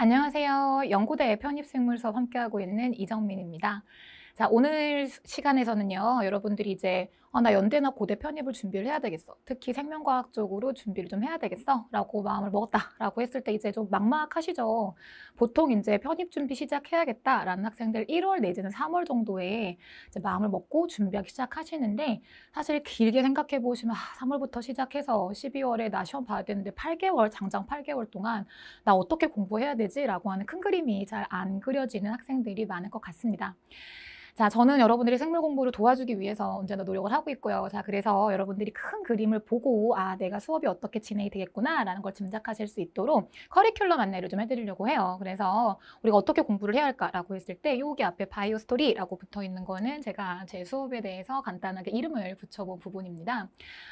안녕하세요. 연고대 편입생물 수업 함께하고 있는 이정민입니다. 자, 오늘 시간에서는요, 여러분들이 이제 나 연대나 고대 편입을 준비를 해야 되겠어. 특히 생명과학 쪽으로 준비를 좀 해야 되겠어. 라고 마음을 먹었다. 라고 했을 때 이제 좀 막막하시죠. 보통 이제 편입 준비 시작해야겠다. 라는 학생들 1월 내지는 3월 정도에 이제 마음을 먹고 준비하기 시작하시는데 사실 길게 생각해 보시면 3월부터 시작해서 12월에 나 시험 봐야 되는데 8개월, 장장 8개월 동안 나 어떻게 공부해야 되지? 라고 하는 큰 그림이 잘 안 그려지는 학생들이 많을 것 같습니다. 자, 저는 여러분들이 생물 공부를 도와주기 위해서 언제나 노력을 하고 있고요. 자, 그래서 여러분들이 큰 그림을 보고 내가 수업이 어떻게 진행이 되겠구나라는 걸 짐작하실 수 있도록 커리큘럼 안내를 좀 해드리려고 해요. 그래서 우리가 어떻게 공부를 해야 할까라고 했을 때 여기 앞에 바이오 스토리라고 붙어 있는 거는 제가 제 수업에 대해서 간단하게 이름을 붙여본 부분입니다.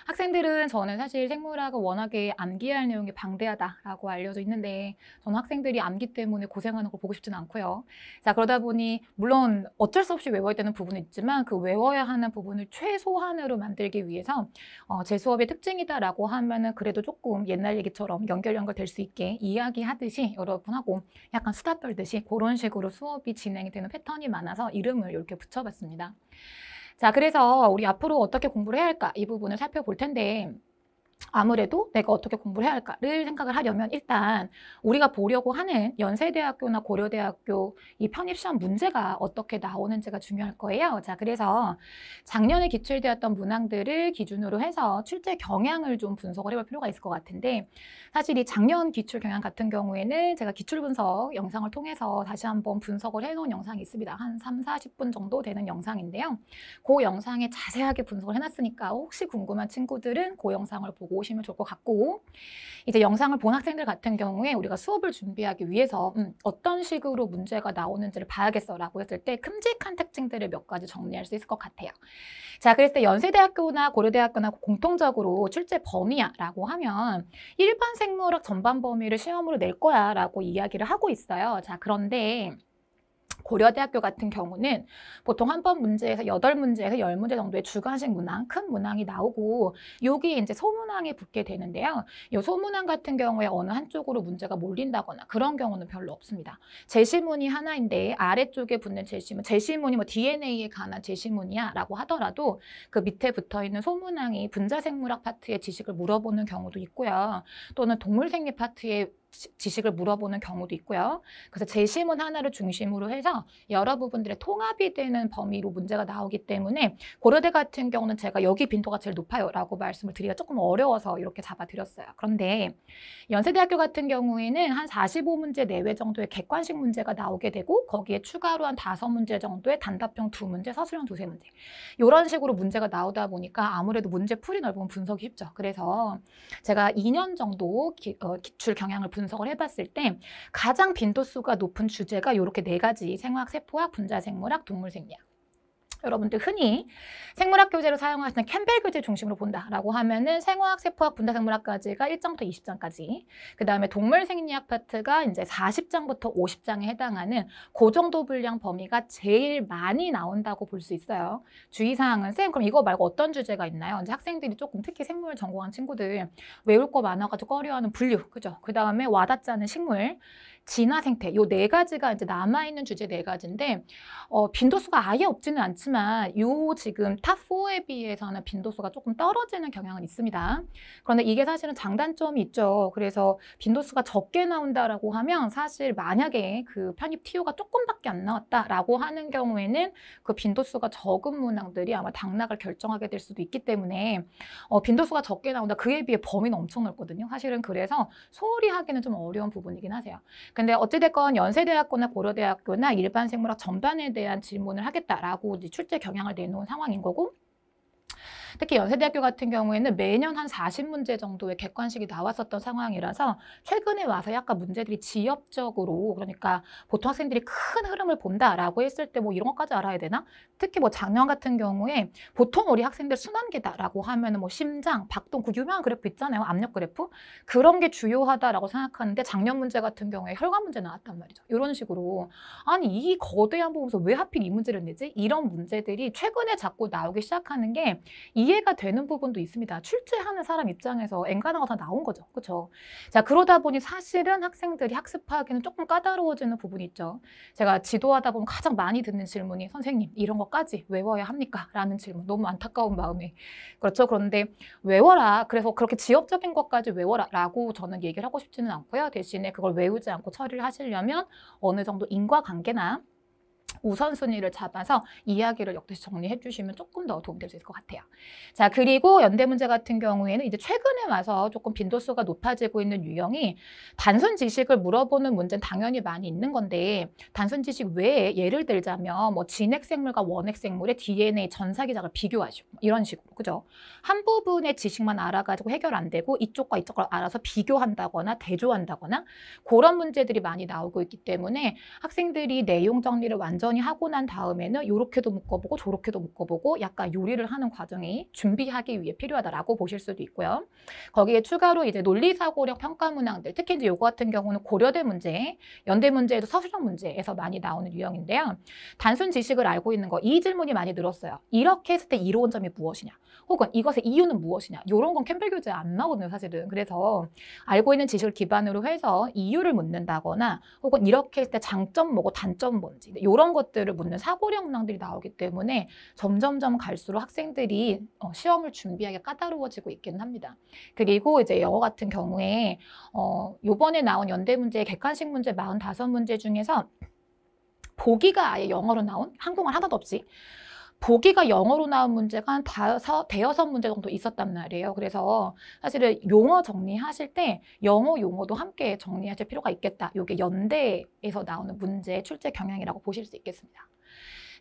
학생들은 저는 사실 생물학을 워낙에 암기할 내용이 방대하다라고 알려져 있는데 저는 학생들이 암기 때문에 고생하는 걸 보고 싶지는 않고요. 자, 그러다 보니 물론 어쩔 수 없이 외워야 되는 부분은 있지만 그 외워야 하는 부분을 최소한으로 만들기 위해서 제 수업의 특징이다라고 하면은 그래도 조금 옛날 얘기처럼 연결 될 수 있게 이야기하듯이 여러분하고 약간 수다 떨듯이 그런 식으로 수업이 진행이 되는 패턴이 많아서 이름을 이렇게 붙여봤습니다. 자, 그래서 우리 앞으로 어떻게 공부를 해야 할까 이 부분을 살펴볼 텐데 아무래도 내가 어떻게 공부를 해야 할까를 생각을 하려면 일단 우리가 보려고 하는 연세대학교나 고려대학교 이 편입시험 문제가 어떻게 나오는지가 중요할 거예요. 자, 그래서 작년에 기출되었던 문항들을 기준으로 해서 출제 경향을 좀 분석을 해볼 필요가 있을 것 같은데 사실 이 작년 기출 경향 같은 경우에는 제가 기출 분석 영상을 통해서 다시 한번 분석을 해놓은 영상이 있습니다. 한 3, 40분 정도 되는 영상인데요. 그 영상에 자세하게 분석을 해놨으니까 혹시 궁금한 친구들은 그 영상을 보고 오시면 좋을 것 같고 이제 영상을 본 학생들 같은 경우에 우리가 수업을 준비하기 위해서 어떤 식으로 문제가 나오는지를 봐야겠어라고 했을 때 큼직한 특징들을 몇 가지 정리할 수 있을 것 같아요. 자, 그랬을 때 연세대학교나 고려대학교나 공통적으로 출제 범위야라고 하면 일반 생물학 전반 범위를 시험으로 낼 거야라고 이야기를 하고 있어요. 자, 그런데 고려대학교 같은 경우는 보통 한 번 문제에서 8문제에서 10문제 정도의 주관식 문항, 큰 문항이 나오고 여기에 이제 소문항이 붙게 되는데요. 이 소문항 같은 경우에 어느 한쪽으로 문제가 몰린다거나 그런 경우는 별로 없습니다. 제시문이 하나인데 아래쪽에 붙는 제시문이 뭐 DNA에 관한 제시문이야 라고 하더라도 그 밑에 붙어있는 소문항이 분자생물학 파트의 지식을 물어보는 경우도 있고요. 또는 동물생리 파트의 지식을 물어보는 경우도 있고요. 그래서 제시문 하나를 중심으로 해서 여러 부분들의 통합이 되는 범위로 문제가 나오기 때문에 고려대 같은 경우는 제가 여기 빈도가 제일 높아요 라고 말씀을 드리기가 조금 어려워서 이렇게 잡아드렸어요. 그런데 연세대학교 같은 경우에는 한 45문제 내외 정도의 객관식 문제가 나오게 되고 거기에 추가로 한 5문제 정도의 단답형 2문제, 서술형 2~3문제 이런 식으로 문제가 나오다 보니까 아무래도 문제 풀이 넓으면 분석이 쉽죠. 그래서 제가 2년 정도 기출 경향을 분석을 해봤을 때 가장 빈도수가 높은 주제가 이렇게 4가지 생화학, 세포학, 분자생물학, 동물생리학. 여러분들 흔히 생물학 교재로 사용하시는 캠벨 교재 중심으로 본다라고 하면은 생화학, 세포학, 분자생물학까지가 1장부터 20장까지, 그 다음에 동물생리학 파트가 이제 40장부터 50장에 해당하는 그 정도 분량 범위가 제일 많이 나온다고 볼 수 있어요. 주의사항은 쌤, 그럼 이거 말고 어떤 주제가 있나요? 이제 학생들이 조금 특히 생물 전공한 친구들 외울 거 많아가지고 꺼려하는 분류, 그죠? 그 다음에 와닿지 않은 식물, 진화 생태, 요 4가지가 이제 남아있는 주제 4가지인데 빈도수가 아예 없지는 않지만 요 지금 탑4에 비해서는 빈도수가 조금 떨어지는 경향은 있습니다. 그런데 이게 사실은 장단점이 있죠. 그래서 빈도수가 적게 나온다라고 하면 사실 만약에 그 편입 TO가 조금밖에 안 나왔다라고 하는 경우에는 그 빈도수가 적은 문항들이 아마 당락을 결정하게 될 수도 있기 때문에 빈도수가 적게 나온다. 그에 비해 범위는 엄청 넓거든요. 사실은 그래서 소홀히 하기는 좀 어려운 부분이긴 하세요. 근데 어찌됐건 연세대학교나 고려대학교나 일반 생물학 전반에 대한 질문을 하겠다라고 이제 출제 경향을 내놓은 상황인 거고 특히 연세대학교 같은 경우에는 매년 한 40문제 정도의 객관식이 나왔었던 상황이라서 최근에 와서 약간 문제들이 지엽적으로 그러니까 보통 학생들이 큰 흐름을 본다라고 했을 때 뭐 이런 것까지 알아야 되나? 특히 뭐 작년 같은 경우에 보통 우리 학생들 순환계다라고 하면은 뭐 심장, 박동 그 유명한 그래프 있잖아요. 압력 그래프. 그런 게 주요하다라고 생각하는데 작년 문제 같은 경우에 혈관 문제 나왔단 말이죠. 이런 식으로 아니 이 거대한 보면서 왜 하필 이 문제를 내지? 이런 문제들이 최근에 자꾸 나오기 시작하는 게 이해가 되는 부분도 있습니다. 출제하는 사람 입장에서 엔간하고 다 나온 거죠. 그렇죠? 자, 그러다 보니 사실은 학생들이 학습하기는 조금 까다로워지는 부분이 있죠. 제가 지도하다 보면 가장 많이 듣는 질문이 선생님, 이런 것까지 외워야 합니까? 라는 질문. 너무 안타까운 마음에. 그렇죠? 그런데 외워라. 그래서 그렇게 지엽적인 것까지 외워라 라고 저는 얘기를 하고 싶지는 않고요. 대신에 그걸 외우지 않고 처리를 하시려면 어느 정도 인과관계나 우선순위를 잡아서 이야기를 역시 정리해 주시면 조금 더 도움될 수 있을 것 같아요. 자, 그리고 연대문제 같은 경우에는 이제 최근에 와서 조금 빈도수가 높아지고 있는 유형이 단순 지식을 물어보는 문제는 당연히 많이 있는 건데 단순 지식 외에 예를 들자면 뭐 진핵생물과 원핵생물의 DNA 전사기작을 비교하시고 이런 식으로, 그죠? 한 부분의 지식만 알아가지고 해결 안 되고 이쪽과 이쪽을 알아서 비교한다거나 대조한다거나 그런 문제들이 많이 나오고 있기 때문에 학생들이 내용 정리를 완전히 하고 난 다음에는 요렇게도 묶어보고 저렇게도 묶어보고 약간 요리를 하는 과정이 준비하기 위해 필요하다라고 보실 수도 있고요. 거기에 추가로 이제 논리사고력 평가 문항들, 특히 이제 요거 같은 경우는 고려대 문제, 연대 문제에도 서술형 문제에서 많이 나오는 유형인데요. 단순 지식을 알고 있는 거, 이 질문이 많이 늘었어요. 이렇게 했을 때 이로운 점이 무엇이냐? 혹은 이것의 이유는 무엇이냐? 요런 건 캠벨 교재에 안 나오거든요, 사실은. 그래서 알고 있는 지식을 기반으로 해서 이유를 묻는다거나 혹은 이렇게 했을 때 장점 뭐고 단점 뭔지 이런 것들을 묻는 사고력 문항들이 나오기 때문에 점점점 갈수록 학생들이 시험을 준비하기 까다로워지고 있기는 합니다. 그리고 이제 영어 같은 경우에 요번에 나온 연대 문제 객관식 문제 45문제 중에서 보기가 아예 영어로 나온 한국말 하나도 없이 보기가 영어로 나온 문제가 한 대여섯 문제 정도 있었단 말이에요. 그래서 사실은 용어 정리하실 때 영어 용어도 함께 정리하실 필요가 있겠다. 이게 연대에서 나오는 문제 출제 경향이라고 보실 수 있겠습니다.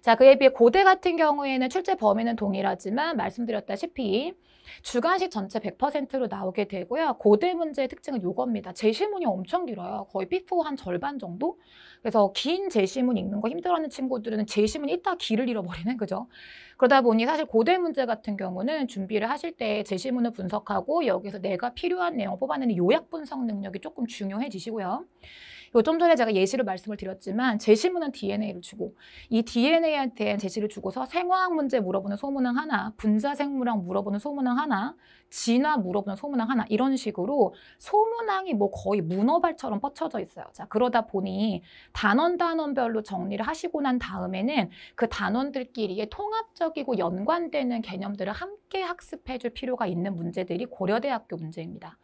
자, 그에 비해 고대 같은 경우에는 출제 범위는 동일하지만 말씀드렸다시피 주관식 전체 100%로 나오게 되고요. 고대 문제의 특징은 이겁니다. 제시문이 엄청 길어요. 거의 P4 한 절반 정도? 그래서 긴 제시문 읽는 거 힘들어하는 친구들은 제시문 읽다가 길을 잃어버리는, 그죠? 그러다 보니 사실 고대 문제 같은 경우는 준비를 하실 때 제시문을 분석하고 여기서 내가 필요한 내용을 뽑아내는 요약 분석 능력이 조금 중요해지시고요. 좀 전에 제가 예시로 말씀을 드렸지만 제시문은 DNA를 주고 이 DNA에 대한 제시를 주고서 생화학 문제 물어보는 소문항 하나, 분자생물학 물어보는 소문항 하나, 진화 물어보는 소문항 하나 이런 식으로 소문항이 뭐 거의 문어발처럼 뻗쳐져 있어요. 자, 그러다 보니 단원별로 정리를 하시고 난 다음에는 그 단원들끼리의 통합적이고 연관되는 개념들을 함께 학습해 줄 필요가 있는 문제들이 고려대학교 문제입니다.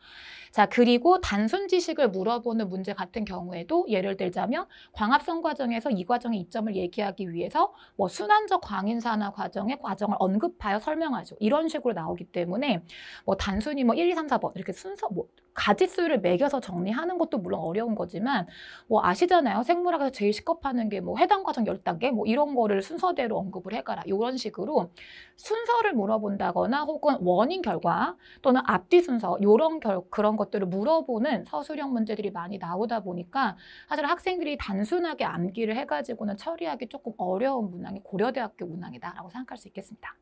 자, 그리고 단순 지식을 물어보는 문제 같은 경우에도 예를 들자면 광합성 과정에서 이 과정의 이점을 얘기하기 위해서 뭐 순환적 광인산화 과정의 과정을 언급하여 설명하죠. 이런 식으로 나오기 때문에 뭐 단순히 뭐 1, 2, 3, 4번 이렇게 순서 뭐 가지수를 매겨서 정리하는 것도 물론 어려운 거지만 뭐 아시잖아요. 생물학에서 제일 시급하는 게 뭐 해당 과정 10단계 뭐 이런 거를 순서대로 언급을 해가라. 이런 식으로 순서를 물어본다거나 혹은 원인 결과 또는 앞뒤 순서 이런 그런 것들을 물어보는 서술형 문제들이 많이 나오다 보니까 사실 학생들이 단순하게 암기를 해가지고는 처리하기 조금 어려운 문항이 고려대학교 문항이다라고 생각할 수 있겠습니다.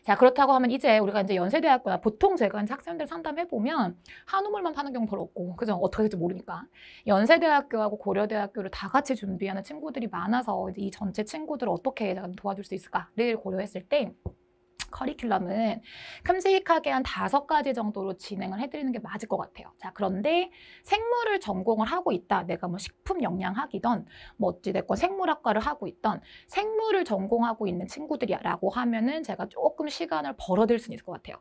자, 그렇다고 하면 이제 우리가 이제 연세대학교나 보통 제가 이제 학생들 상담해보면 한우물만 파는 경우 별로 없고, 그죠? 어떻게 될지 모르니까. 연세대학교하고 고려대학교를 다 같이 준비하는 친구들이 많아서 이제 이 전체 친구들을 어떻게 도와줄 수 있을까를 고려했을 때 커리큘럼은 큼직하게 한 5가지 정도로 진행을 해드리는 게 맞을 것 같아요. 자, 그런데 생물을 전공을 하고 있다. 내가 뭐 식품영양학이든 뭐 어찌됐건 생물학과를 하고 있던 생물을 전공하고 있는 친구들이라고 하면은 제가 조금 시간을 벌어들 수는 있을 것 같아요.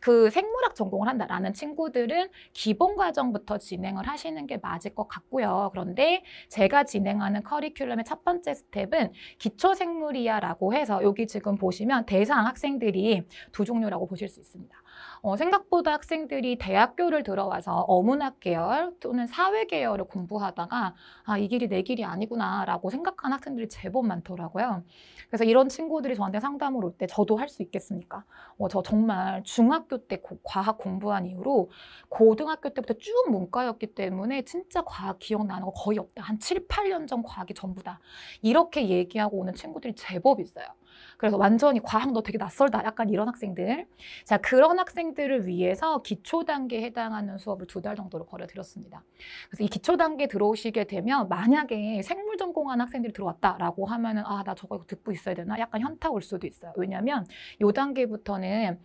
그 생물학 전공을 한다라는 친구들은 기본 과정부터 진행을 하시는 게 맞을 것 같고요. 그런데 제가 진행하는 커리큘럼의 첫 번째 스텝은 기초생물이야라고 해서 여기 지금 보시면 대상 학생들이 두 종류라고 보실 수 있습니다. 생각보다 학생들이 대학교를 들어와서 어문학 계열 또는 사회 계열을 공부하다가 이 길이 내 길이 아니구나 라고 생각하는 학생들이 제법 많더라고요. 그래서 이런 친구들이 저한테 상담을 올 때 저도 할 수 있겠습니까? 저 정말 중학교 때 과학 공부한 이후로 고등학교 때부터 쭉 문과였기 때문에 진짜 과학 기억나는 거 거의 없다. 한 7, 8년 전 과학이 전부다. 이렇게 얘기하고 오는 친구들이 제법 있어요. 그래서 완전히 과학 너 되게 낯설다. 약간 이런 학생들. 자, 그런 학생들을 위해서 기초 단계에 해당하는 수업을 2달 정도로 벌여드렸습니다. 그래서 이 기초 단계에 들어오시게 되면 만약에 생물 전공하는 학생들이 들어왔다라고 하면은 아, 나 저거 듣고 있어야 되나? 약간 현타 올 수도 있어요. 왜냐하면 이 단계부터는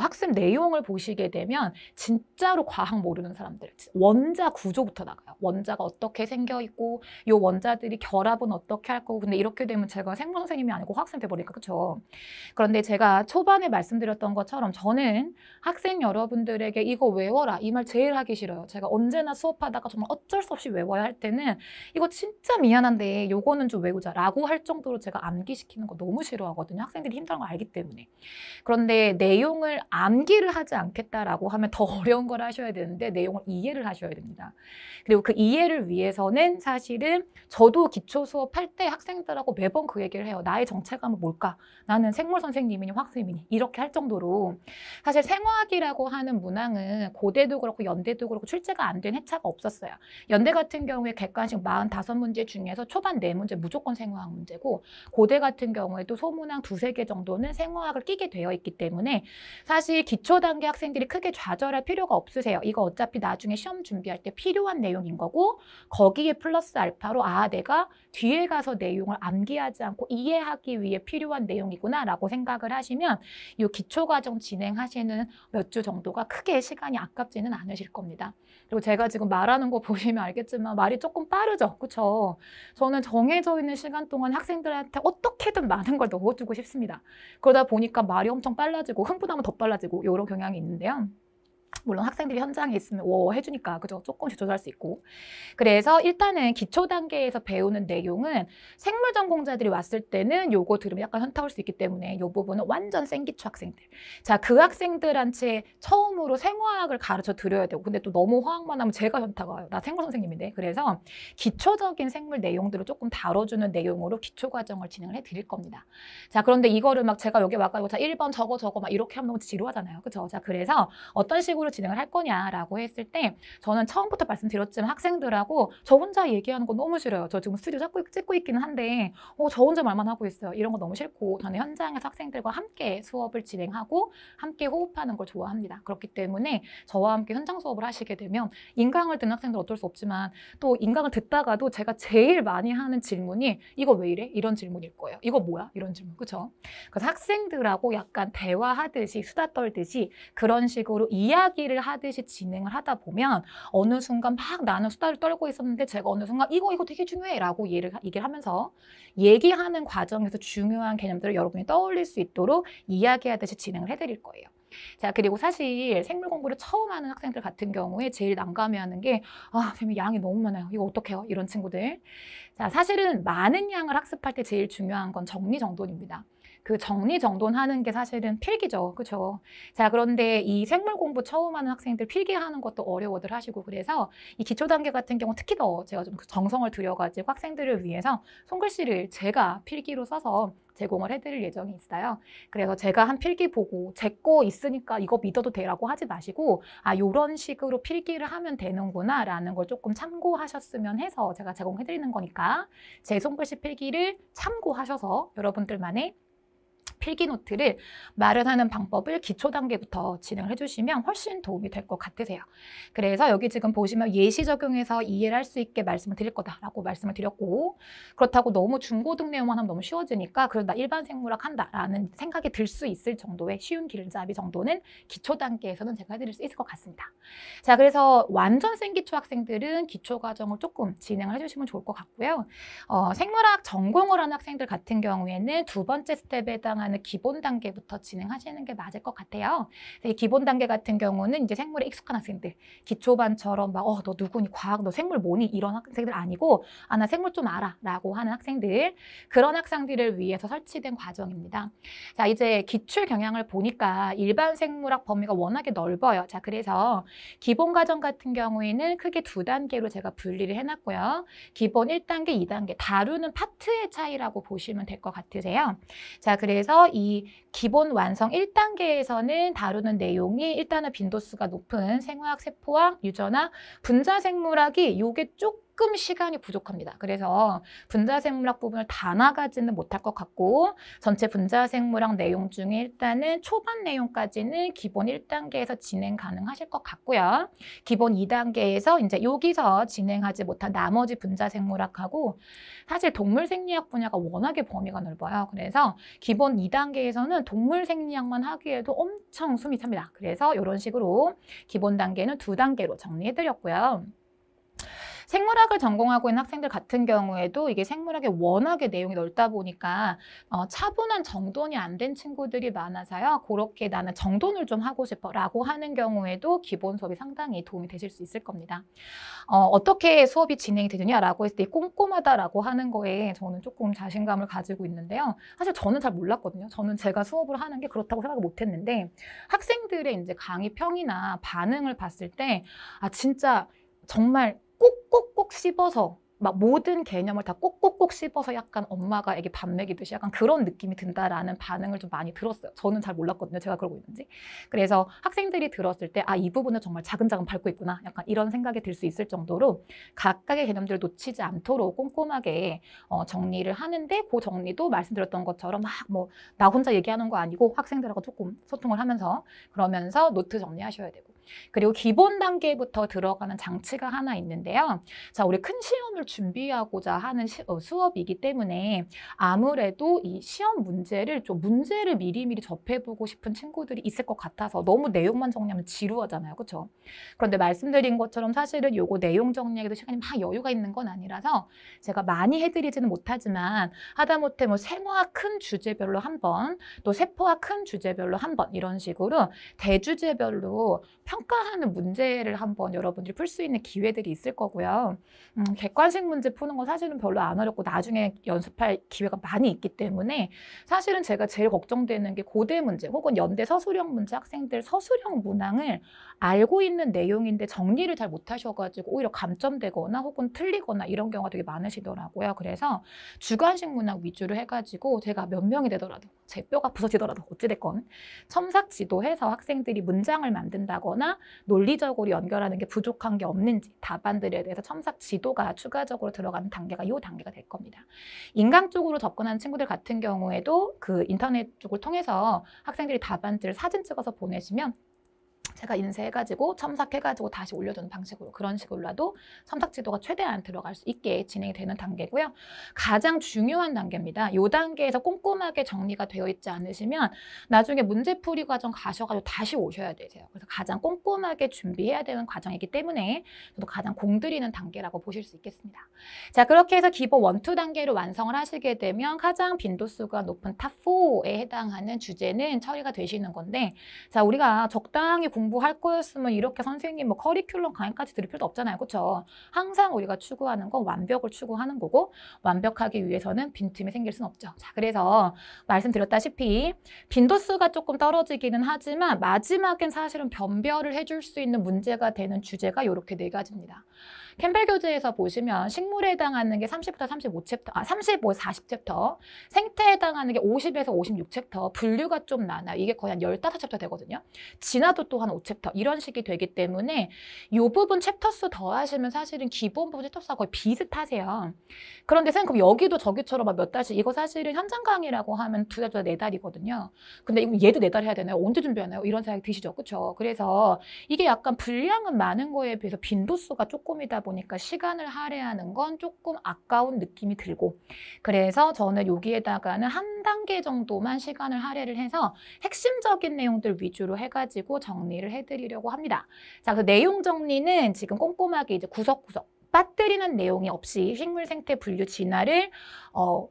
학습 내용을 보시게 되면 진짜로 과학 모르는 사람들, 원자 구조부터 나가요. 원자가 어떻게 생겨 있고 이 원자들이 결합은 어떻게 할 거고 근데 이렇게 되면 제가 생물 선생님이 아니고 학생 돼버리니까 그렇죠. 그런데 제가 초반에 말씀드렸던 것처럼 저는 학생 여러분들에게 이거 외워라 이 말 제일 하기 싫어요. 제가 언제나 수업하다가 정말 어쩔 수 없이 외워야 할 때는 이거 진짜 미안한데 요거는 좀 외우자 라고 할 정도로 제가 암기시키는 거 너무 싫어하거든요. 학생들이 힘든 걸 알기 때문에. 그런데 내용을 암기를 하지 않겠다라고 하면 더 어려운 걸 하셔야 되는데 내용을 이해를 하셔야 됩니다. 그리고 그 이해를 위해서는 사실은 저도 기초 수업할 때 학생들하고 매번 그 얘기를 해요. 나의 정체감은 뭘까? 나는 생물 선생님이니 학생이니 이렇게 할 정도로 사실 생화학이라고 하는 문항은 고대도 그렇고 연대도 그렇고 출제가 안 된 해차가 없었어요. 연대 같은 경우에 객관식 45문제 중에서 초반 4문제 무조건 생화학 문제고 고대 같은 경우에도 소문항 2-3개 정도는 생화학을 끼게 되어 있기 때문에 사실 기초 단계 학생들이 크게 좌절할 필요가 없으세요. 이거 어차피 나중에 시험 준비할 때 필요한 내용인 거고 거기에 플러스 알파로 아 내가 뒤에 가서 내용을 암기하지 않고 이해하기 위해 필요한 내용이구나 라고 생각을 하시면 이 기초과정 진행하시는 몇 주 정도가 크게 시간이 아깝지는 않으실 겁니다. 그리고 제가 지금 말하는 거 보시면 알겠지만 말이 조금 빠르죠? 그렇죠? 저는 정해져 있는 시간 동안 학생들한테 어떻게든 많은 걸 넣어주고 싶습니다. 그러다 보니까 말이 엄청 빨라지고 흥분하면 더 빨라지고 이런 경향이 있는데요. 물론 학생들이 현장에 있으면 해주니까 그죠? 조금씩 조절할 수 있고. 그래서 일단은 기초 단계에서 배우는 내용은 생물 전공자들이 왔을 때는 요거 들으면 약간 현타 올 수 있기 때문에 요 부분은 완전 생기초 학생들. 자, 그 학생들한테 처음으로 생화학을 가르쳐 드려야 되고 근데 또 너무 화학만 하면 제가 현타가 와요. 나 생물 선생님인데. 그래서 기초적인 생물 내용들을 조금 다뤄주는 내용으로 기초 과정을 진행을 해 드릴 겁니다. 자, 그런데 이거를 막 제가 여기 와가지고 자 1번 저거 막 이렇게 하면 너무 지루하잖아요. 그죠? 자, 그래서 어떤 식으로 진행을 할 거냐라고 했을 때 저는 처음부터 말씀드렸지만 학생들하고 저 혼자 얘기하는 거 너무 싫어요. 저 지금 스튜디오 찍고 있기는 한데 저 혼자 말만 하고 있어요. 이런 거 너무 싫고 저는 현장에서 학생들과 함께 수업을 진행하고 함께 호흡하는 걸 좋아합니다. 그렇기 때문에 저와 함께 현장 수업을 하시게 되면 인강을 듣는 학생들 어쩔 수 없지만 또 인강을 듣다가도 제가 제일 많이 하는 질문이 이거 왜 이래? 이런 질문일 거예요. 이거 뭐야? 이런 질문. 그렇죠? 그래서 학생들하고 약간 대화하듯이 수다 떨듯이 그런 식으로 이야기를 하듯이 진행을 하다 보면 어느 순간 막 나는 수다를 떨고 있었는데 제가 어느 순간 이거 되게 중요해 라고 얘기를 하면서 얘기하는 과정에서 중요한 개념들을 여러분이 떠올릴 수 있도록 이야기하듯이 진행을 해드릴 거예요. 자, 그리고 사실 생물 공부를 처음 하는 학생들 같은 경우에 제일 난감해하는 게 선생님 양이 너무 많아요. 이거 어떡해요? 이런 친구들. 자, 사실은 많은 양을 학습할 때 제일 중요한 건 정리정돈입니다. 그 정리정돈하는 게 사실은 필기죠. 그렇죠? 자, 그런데 이 생물 공부 처음 하는 학생들 필기하는 것도 어려워들 하시고 그래서 이 기초 단계 같은 경우 특히 더 제가 좀 정성을 들여가지고 학생들을 위해서 손글씨를 제가 필기로 써서 제공을 해드릴 예정이 있어요. 그래서 제가 한 필기 보고 제 거 있으니까 이거 믿어도 되라고 하지 마시고 요런 식으로 필기를 하면 되는구나 라는 걸 조금 참고하셨으면 해서 제가 제공해드리는 거니까 제 손글씨 필기를 참고하셔서 여러분들만의 필기 노트를 마련하는 방법을 기초 단계부터 진행을 해주시면 훨씬 도움이 될 것 같으세요. 그래서 여기 지금 보시면 예시 적용해서 이해를 할 수 있게 말씀을 드릴 거다라고 말씀을 드렸고 그렇다고 너무 중고등내용만 하면 너무 쉬워지니까 그래도 나 일반 생물학 한다라는 생각이 들 수 있을 정도의 쉬운 길잡이 정도는 기초 단계에서는 제가 해드릴 수 있을 것 같습니다. 자, 그래서 완전 생기초 학생들은 기초 과정을 조금 진행을 해주시면 좋을 것 같고요. 생물학 전공을 하는 학생들 같은 경우에는 2번째 스텝에 해당하는 기본 단계부터 진행하시는 게 맞을 것 같아요. 이 기본 단계 같은 경우는 이제 생물에 익숙한 학생들, 기초반처럼 막 너 누구니, 과학, 너 생물 뭐니 이런 학생들 아니고 나 생물 좀 알아 라고 하는 학생들, 그런 학생들을 위해서 설치된 과정입니다. 자, 이제 기출 경향을 보니까 일반 생물학 범위가 워낙에 넓어요. 자, 그래서 기본 과정 같은 경우에는 크게 2단계로 제가 분리를 해놨고요. 기본 1단계, 2단계 다루는 파트의 차이라고 보시면 될 것 같으세요. 자, 그래서 이 기본 완성 1단계에서는 다루는 내용이 일단은 빈도수가 높은 생화학, 세포학, 유전학, 분자생물학이 요게 조금 시간이 부족합니다. 그래서 분자생물학 부분을 다 나가지는 못할 것 같고 전체 분자생물학 내용 중에 일단은 초반 내용까지는 기본 1단계에서 진행 가능하실 것 같고요. 기본 2단계에서 이제 여기서 진행하지 못한 나머지 분자생물학하고 사실 동물생리학 분야가 워낙에 범위가 넓어요. 그래서 기본 2단계에서는 동물생리학만 하기에도 엄청 숨이 찹니다. 그래서 이런 식으로 기본 단계는 2단계로 정리해드렸고요. 생물학을 전공하고 있는 학생들 같은 경우에도 이게 생물학에 워낙에 내용이 넓다 보니까 차분한 정돈이 안 된 친구들이 많아서요. 그렇게 나는 정돈을 좀 하고 싶어 라고 하는 경우에도 기본 수업이 상당히 도움이 되실 수 있을 겁니다. 어떻게 수업이 진행이 되느냐라고 했을 때 꼼꼼하다라고 하는 거에 저는 조금 자신감을 가지고 있는데요. 사실 저는 잘 몰랐거든요. 저는 제가 수업을 하는 게 그렇다고 생각을 못 했는데 학생들의 이제 강의 평이나 반응을 봤을 때 진짜 정말 꼭꼭꼭 씹어서 막 모든 개념을 다 꼭꼭꼭 씹어서 약간 엄마가 애기 밥 먹이듯이 약간 그런 느낌이 든다라는 반응을 좀 많이 들었어요. 저는 잘 몰랐거든요. 제가 그러고 있는지. 그래서 학생들이 들었을 때 이 부분을 정말 자근자근 밟고 있구나. 약간 이런 생각이 들 수 있을 정도로 각각의 개념들을 놓치지 않도록 꼼꼼하게 정리를 하는데 그 정리도 말씀드렸던 것처럼 막 뭐 나 혼자 얘기하는 거 아니고 학생들하고 조금 소통을 하면서 그러면서 노트 정리하셔야 되고 그리고 기본 단계부터 들어가는 장치가 하나 있는데요. 자, 우리 큰 시험을 준비하고자 하는 수업이기 때문에 아무래도 이 시험 문제를 미리미리 접해보고 싶은 친구들이 있을 것 같아서 너무 내용만 정리하면 지루하잖아요. 그렇죠? 그런데 말씀드린 것처럼 사실은 요거 내용 정리하기도 시간이 막 여유가 있는 건 아니라서 제가 많이 해드리지는 못하지만 하다못해 뭐 생화 큰 주제별로 한 번, 또 세포화 큰 주제별로 한 번 이런 식으로 대주제별로 평가하는 문제를 한번 여러분들이 풀 수 있는 기회들이 있을 거고요. 객관식 문제 푸는 건 사실은 별로 안 어렵고 나중에 연습할 기회가 많이 있기 때문에 사실은 제가 제일 걱정되는 게 고대 문제 혹은 연대 서술형 문제 학생들 서술형 문항을 알고 있는 내용인데 정리를 잘 못하셔가지고 오히려 감점되거나 혹은 틀리거나 이런 경우가 되게 많으시더라고요. 그래서 주관식 문항 위주로 해가지고 제가 몇 명이 되더라도 제 뼈가 부서지더라도 어찌됐건 첨삭 지도해서 학생들이 문장을 만든다거나 논리적으로 연결하는 게 부족한 게 없는지 답안들에 대해서 첨삭 지도가 추가적으로 들어가는 단계가 이 단계가 될 겁니다. 인강 쪽으로 접근하는 친구들 같은 경우에도 그 인터넷 쪽을 통해서 학생들이 답안지를 사진 찍어서 보내시면 제가 인쇄해가지고 첨삭해가지고 다시 올려주는 방식으로 그런 식으로라도 첨삭 지도가 최대한 들어갈 수 있게 진행이 되는 단계고요. 가장 중요한 단계입니다. 이 단계에서 꼼꼼하게 정리가 되어 있지 않으시면 나중에 문제풀이 과정 가셔가지고 다시 오셔야 되세요. 그래서 가장 꼼꼼하게 준비해야 되는 과정이기 때문에 저도 가장 공들이는 단계라고 보실 수 있겠습니다. 자, 그렇게 해서 기본 1, 2단계로 완성을 하시게 되면 가장 빈도수가 높은 탑4에 해당하는 주제는 처리가 되시는 건데 자, 우리가 적당히 공부할 거였으면 이렇게 선생님 뭐 커리큘럼 강의까지 들을 필요도 없잖아요. 그렇죠? 항상 우리가 추구하는 건 완벽을 추구하는 거고 완벽하기 위해서는 빈틈이 생길 수는 없죠. 자, 그래서 말씀드렸다시피 빈도수가 조금 떨어지기는 하지만 마지막엔 사실은 변별을 해줄 수 있는 문제가 되는 주제가 이렇게 4가지입니다. 캠벨 교재에서 보시면 식물에 해당하는 게 30부터 35챕터, 35, 40챕터, 생태에 해당하는 게 50에서 56챕터, 분류가 좀 나나요. 이게 거의 한 15챕터 되거든요. 진화도 또 한 5챕터, 이런 식이 되기 때문에 이 부분 챕터 수 더하시면 사실은 기본 부분 챕터 수가 거의 비슷하세요. 그런데 선생님 그럼 여기도 저기처럼 몇 달씩, 이거 사실은 현장 강의라고 하면 2달, 4달이거든요. 근데 얘도 4달 해야 되나요? 언제 준비하나요? 이런 생각이 드시죠. 그렇죠? 그래서 이게 약간 분량은 많은 거에 비해서 빈도수가 조금이다 보니까 시간을 할애하는 건 조금 아까운 느낌이 들고 그래서 저는 여기에다가는 한 단계 정도만 시간을 할애를 해서 핵심적인 내용들 위주로 해가지고 정리를 해드리려고 합니다. 자, 그래서 내용 정리는 지금 꼼꼼하게 이제 구석구석 빠뜨리는 내용이 없이 식물 생태 분류 진화를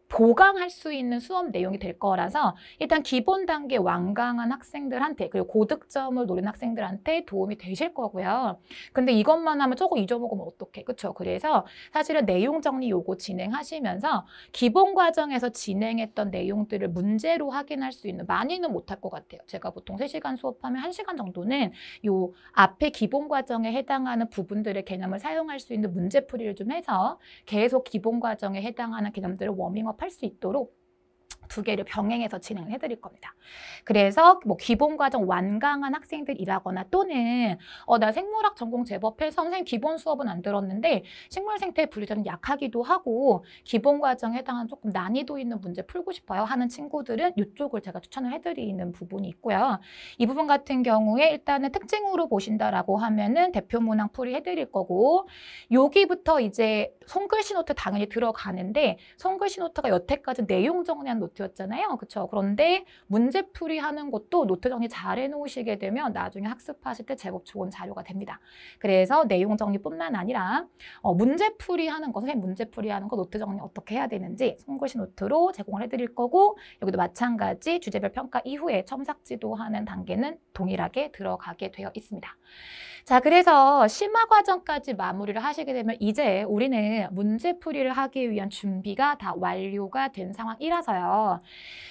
보강할 수 있는 수업 내용이 될 거라서 일단 기본 단계 완강한 학생들한테 그리고 고득점을 노린 학생들한테 도움이 되실 거고요. 근데 이것만 하면 조금 잊어먹으면 어떡해. 그렇죠? 그래서 사실은 내용 정리 요거 진행하시면서 기본 과정에서 진행했던 내용들을 문제로 확인할 수 있는 많이는 못할 것 같아요. 제가 보통 3시간 수업하면 1시간 정도는 요 앞에 기본 과정에 해당하는 부분들의 개념을 사용할 수 있는 문제풀이를 좀 해서 계속 기본 과정에 해당하는 개념들을 워밍업 할 수 있도록 두 개를 병행해서 진행을 해드릴 겁니다. 그래서 뭐 기본 과정 완강한 학생들이라거나 또는 나 생물학 전공 제법해서 선생님 기본 수업은 안 들었는데 식물 생태 분리자는 약하기도 하고 기본 과정에 해당하는 조금 난이도 있는 문제 풀고 싶어요 하는 친구들은 이쪽을 제가 추천을 해드리는 부분이 있고요. 이 부분 같은 경우에 일단은 특징으로 보신다라고 하면은 대표 문항 풀이 해드릴 거고 여기부터 이제 손글씨 노트 당연히 들어가는데 손글씨 노트가 여태까지 내용 정리한 노트였잖아요. 그렇죠? 그런데 문제풀이 하는 것도 노트 정리 잘 해놓으시게 되면 나중에 학습하실 때 제법 좋은 자료가 됩니다. 그래서 내용 정리뿐만 아니라 문제풀이 하는 거, 선생님 문제풀이 하는 거 노트 정리 어떻게 해야 되는지 손글씨 노트로 제공을 해드릴 거고 여기도 마찬가지 주제별 평가 이후에 첨삭지도 하는 단계는 동일하게 들어가게 되어 있습니다. 자, 그래서 심화 과정까지 마무리를 하시게 되면 이제 우리는 문제풀이를 하기 위한 준비가 다 완료가 된 상황이라서요.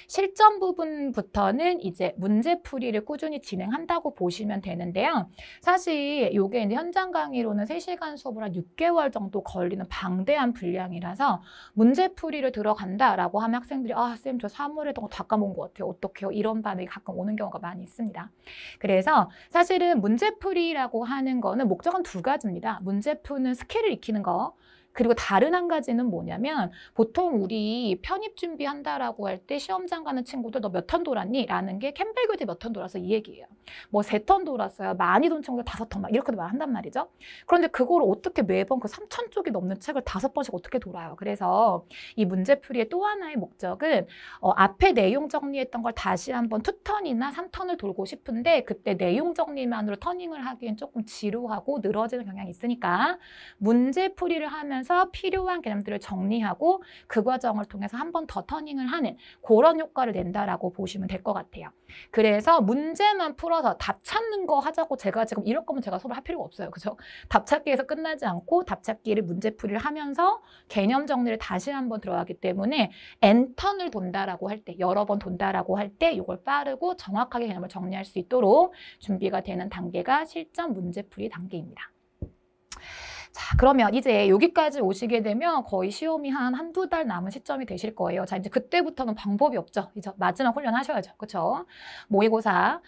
실전 부분부터는 이제 문제풀이를 꾸준히 진행한다고 보시면 되는데요. 사실 이게 현장 강의로는 3시간 수업을 한 6개월 정도 걸리는 방대한 분량이라서 문제풀이를 들어간다라고 하면 학생들이 쌤 저 3월 했던 거 다 까먹은 것 같아요. 어떡해요? 이런 반응이 가끔 오는 경우가 많이 있습니다. 그래서 사실은 문제풀이라고 하는 거는 목적은 2가지입니다. 문제 푸는 스킬을 익히는 거. 그리고 다른 한 가지는 뭐냐면 보통 우리 편입 준비한다라고 할 때 시험장 가는 친구들 너 몇 턴 돌았니? 라는 게 캠벨 교재 몇 턴 돌았어? 이 얘기예요. 뭐 3턴 돌았어요. 많이 돈 친구들 5턴 막 이렇게도 말한단 말이죠. 그런데 그걸 어떻게 매번 그 3,000쪽이 넘는 책을 5번씩 어떻게 돌아요? 그래서 이 문제풀이의 또 하나의 목적은 앞에 내용 정리했던 걸 다시 한번 2턴이나 3턴을 돌고 싶은데 그때 내용 정리만으로 터닝을 하기엔 조금 지루하고 늘어지는 경향이 있으니까 문제풀이를 하면 필요한 개념들을 정리하고 그 과정을 통해서 한 번 더 터닝을 하는 그런 효과를 낸다라고 보시면 될 것 같아요. 그래서 문제만 풀어서 답 찾는 거 하자고 제가 지금 이럴 거면 제가 수업을 할 필요가 없어요. 그죠? 답 찾기에서 끝나지 않고 답 찾기를 문제풀이를 하면서 개념 정리를 다시 한번 들어가기 때문에 N턴을 돈다라고 할 때, 여러 번 돈다라고 할 때 이걸 빠르고 정확하게 개념을 정리할 수 있도록 준비가 되는 단계가 실전 문제풀이 단계입니다. 자, 그러면 이제 여기까지 오시게 되면 거의 시험이 한두 달 남은 시점이 되실 거예요. 자, 이제 그때부터는 방법이 없죠. 이제 마지막 훈련 하셔야죠. 그렇죠? 모의고사.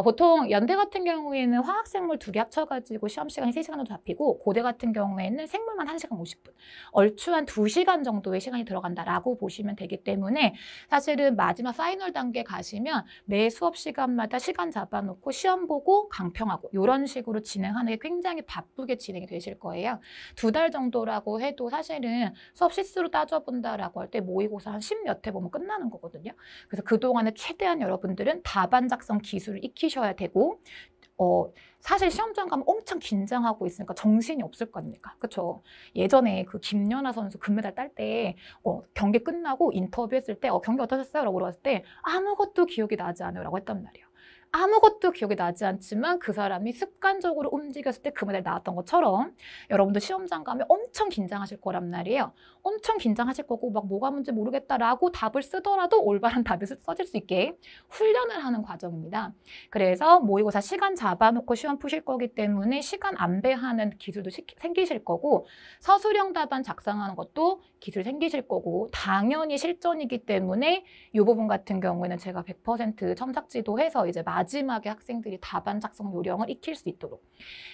보통 연대 같은 경우에는 화학생물 2개 합쳐가지고 시험 시간이 3시간 정도 잡히고 고대 같은 경우에는 생물만 1시간 50분. 얼추 한 2시간 정도의 시간이 들어간다라고 보시면 되기 때문에 사실은 마지막 파이널 단계 가시면 매 수업 시간마다 시간 잡아놓고 시험 보고 강평하고 이런 식으로 진행하는 게 굉장히 바쁘게 진행이 되실 거예요. 2달 정도라고 해도 사실은 수업 실수로 따져본다라고 할 때 모의고사 한 10몇 회 보면 끝나는 거거든요. 그래서 그동안에 최대한 여러분들은 답안 작성 기술을 익히셔야 되고 사실 시험장 가면 엄청 긴장하고 있으니까 정신이 없을 거 아닙니까? 그렇죠? 예전에 그 김연아 선수 금메달 딸 때 경기 끝나고 인터뷰했을 때 경기 어떠셨어요? 라고 물어봤을 때 아무것도 기억이 나지 않아요 라고 했단 말이에요. 아무것도 기억이 나지 않지만 그 사람이 습관적으로 움직였을 때 금메달 나왔던 것처럼 여러분들 시험장 가면 엄청 긴장하실 거란 말이에요. 엄청 긴장하실 거고 막 뭐가 문제 모르겠다라고 답을 쓰더라도 올바른 답이 써질 수 있게 훈련을 하는 과정입니다. 그래서 모의고사 시간 잡아놓고 시험 푸실 거기 때문에 시간 안배하는 기술도 생기실 거고 서술형 답안 작성하는 것도 기술 생기실 거고 당연히 실전이기 때문에 이 부분 같은 경우에는 제가 100% 첨삭지도 해서 이제 마지막에 학생들이 답안 작성 요령을 익힐 수 있도록.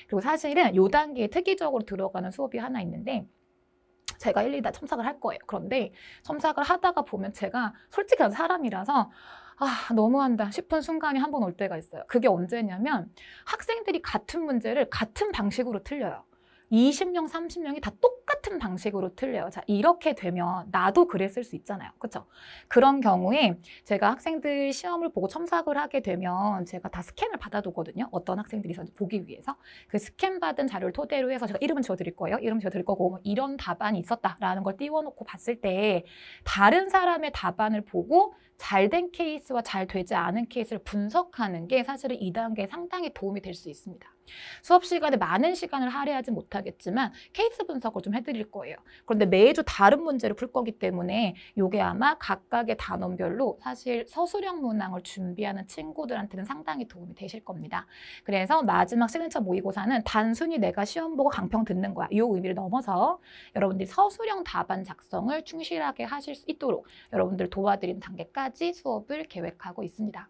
그리고 사실은 이 단계에 특이적으로 들어가는 수업이 하나 있는데 제가 1, 2다 첨삭을 할 거예요. 그런데 첨삭을 하다가 보면 제가 솔직한 사람이라서 너무한다 싶은 순간이 한 번 올 때가 있어요. 그게 언제냐면 학생들이 같은 문제를 같은 방식으로 틀려요. 20명, 30명이 다 똑같은 방식으로 틀려요. 자, 이렇게 되면 나도 그랬을 수 있잖아요. 그렇죠? 그런 경우에 제가 학생들 시험을 보고 첨삭을 하게 되면 제가 다 스캔을 받아두거든요. 어떤 학생들이 있었는지 보기 위해서. 그 스캔 받은 자료를 토대로 해서 제가 이름은 지워드릴 거예요. 이름 지워드릴 거고 뭐 이런 답안이 있었다라는 걸 띄워놓고 봤을 때 다른 사람의 답안을 보고 잘된 케이스와 잘 되지 않은 케이스를 분석하는 게 사실은 2단계에 상당히 도움이 될 수 있습니다. 수업 시간에 많은 시간을 할애하지 못하겠지만 케이스 분석을 좀 해드릴 거예요. 그런데 매주 다른 문제를 풀 거기 때문에 이게 아마 각각의 단원별로 사실 서술형 문항을 준비하는 친구들한테는 상당히 도움이 되실 겁니다. 그래서 마지막 시그니처 모의고사는 단순히 내가 시험 보고 강평 듣는 거야. 이 의미를 넘어서 여러분들이 서술형 답안 작성을 충실하게 하실 수 있도록 여러분들 도와드리는 단계까지 수업을 계획하고 있습니다.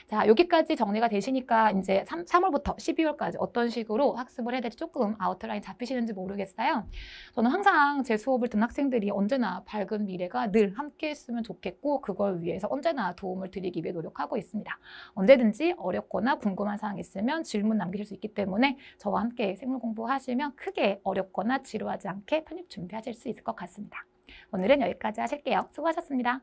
자, 여기까지 정리가 되시니까 이제 3월부터 12월까지 어떤 식으로 학습을 해야 될지 조금 아웃라인 잡히시는지 모르겠어요. 저는 항상 제 수업을 듣는 학생들이 언제나 밝은 미래가 늘 함께 했으면 좋겠고 그걸 위해서 언제나 도움을 드리기 위해 노력하고 있습니다. 언제든지 어렵거나 궁금한 사항 있으면 질문 남기실 수 있기 때문에 저와 함께 생물 공부하시면 크게 어렵거나 지루하지 않게 편입 준비하실 수 있을 것 같습니다. 오늘은 여기까지 하실게요. 수고하셨습니다.